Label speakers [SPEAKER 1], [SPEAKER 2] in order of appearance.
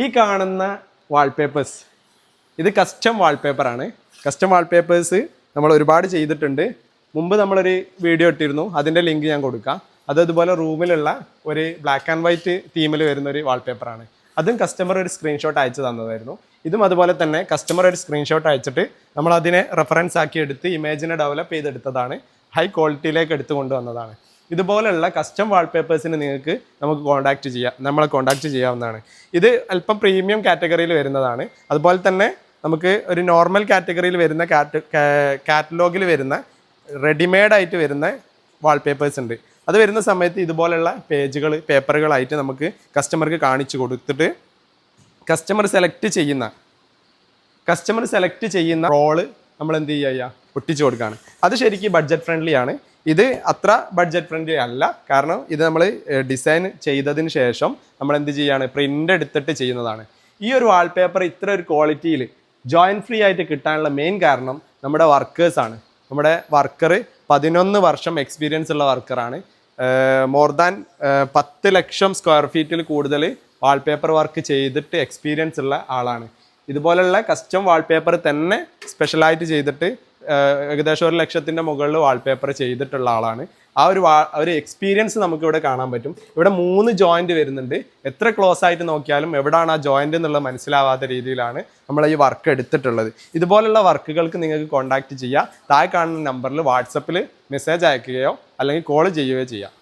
[SPEAKER 1] ഈ കാണുന്ന വാൾപേപ്പേഴ്സ് ഇത് കസ്റ്റം വാൾപേപ്പറാണ്. കസ്റ്റം വാൾപേപ്പേഴ്സ് നമ്മൾ ഒരുപാട് ചെയ്തിട്ടുണ്ട്. മുമ്പ് നമ്മളൊരു വീഡിയോ ഇട്ടിരുന്നു, അതിൻ്റെ ലിങ്ക് ഞാൻ കൊടുക്കാം. അതുപോലെ റൂമിലുള്ള ഒരു ബ്ലാക്ക് ആൻഡ് വൈറ്റ് തീമിൽ വരുന്ന ഒരു വാൾപേപ്പറാണ്. അതും കസ്റ്റമർ ഒരു സ്ക്രീൻഷോട്ട് അയച്ചു തന്നതായിരുന്നു. ഇതും അതുപോലെ തന്നെ കസ്റ്റമർ ഒരു സ്ക്രീൻഷോട്ട് അയച്ചിട്ട് നമ്മൾ അതിനെ റെഫറൻസ് ആക്കി എടുത്ത് ഇമേജിനെ ഡെവലപ്പ് ചെയ്തെടുത്തതാണ്. ഹൈ ക്വാളിറ്റിയിലേക്ക് എടുത്തു കൊണ്ടുവന്നതാണ്. ഇതുപോലെയുള്ള കസ്റ്റം വാൾപേപ്പേഴ്സിന് നിങ്ങൾക്ക് നമ്മളെ കോൺടാക്റ്റ് ചെയ്യാവുന്നതാണ്. ഇത് അല്പം പ്രീമിയം കാറ്റഗറിയിൽ വരുന്നതാണ്. അതുപോലെ തന്നെ നമുക്ക് ഒരു നോർമൽ കാറ്റഗറിയിൽ വരുന്ന കാറ്റലോഗിൽ വരുന്ന റെഡിമെയ്ഡായിട്ട് വരുന്ന വാൾപേപ്പേഴ്സ് ഉണ്ട്. അത് വരുന്ന സമയത്ത് ഇതുപോലെയുള്ള പേപ്പറുകളായിട്ട് നമുക്ക് കസ്റ്റമർക്ക് കാണിച്ചു കൊടുത്തിട്ട് കസ്റ്റമർ സെലക്ട് ചെയ്യുന്ന റോള് നമ്മൾ എന്ത് ചെയ്യുക, ഒട്ടിച്ചു കൊടുക്കുകയാണ്. അത് ശരിക്കും ബഡ്ജറ്റ് ഫ്രണ്ട്ലി ആണ്. ഇത് അത്ര ബഡ്ജറ്റ് ഫ്രണ്ട്ലി അല്ല. കാരണം ഇത് നമ്മൾ ഡിസൈൻ ചെയ്തതിന് ശേഷം നമ്മൾ എന്ത് ചെയ്യാണ്, പ്രിൻ്റ് എടുത്തിട്ട് ചെയ്യുന്നതാണ്. ഈ ഒരു വാൾപേപ്പർ ഇത്ര ഒരു ക്വാളിറ്റിയിൽ ജോയിൻറ്റ് ഫ്രീ ആയിട്ട് കിട്ടാനുള്ള മെയിൻ കാരണം നമ്മുടെ വർക്കേഴ്സാണ്. നമ്മുടെ വർക്കർ 11 വർഷം എക്സ്പീരിയൻസ് ഉള്ള വർക്കറാണ്. മോർ ദാൻ 10 ലക്ഷം സ്ക്വയർ ഫീറ്റിൽ കൂടുതൽ വാൾപേപ്പർ വർക്ക് ചെയ്തിട്ട് എക്സ്പീരിയൻസ് ഉള്ള ആളാണ്. ഇതുപോലുള്ള കസ്റ്റം വാൾപേപ്പർ തന്നെ സ്പെഷ്യലായിട്ട് ചെയ്തിട്ട് ഏകദേശം 1 ലക്ഷത്തിൻ്റെ മുകളിൽ വാൾപേപ്പർ ചെയ്തിട്ടുള്ള ആളാണ്. ആ ഒരു എക്സ്പീരിയൻസ് നമുക്കിവിടെ കാണാൻ പറ്റും. ഇവിടെ 3 ജോയിൻറ്റ് വരുന്നുണ്ട്. എത്ര ക്ലോസ് ആയിട്ട് നോക്കിയാലും എവിടെയാണ് ആ ജോയിൻറ്റ് എന്നുള്ളത് മനസ്സിലാവാത്ത രീതിയിലാണ് നമ്മൾ ഈ വർക്ക് എടുത്തിട്ടുള്ളത്. ഇതുപോലുള്ള വർക്കുകൾക്ക് നിങ്ങൾക്ക് കോൺടാക്റ്റ് ചെയ്യാം. താഴെ കാണുന്ന നമ്പറിൽ വാട്സപ്പിൽ മെസ്സേജ് അയക്കുകയോ അല്ലെങ്കിൽ കോൾ ചെയ്യുകയോ ചെയ്യാം.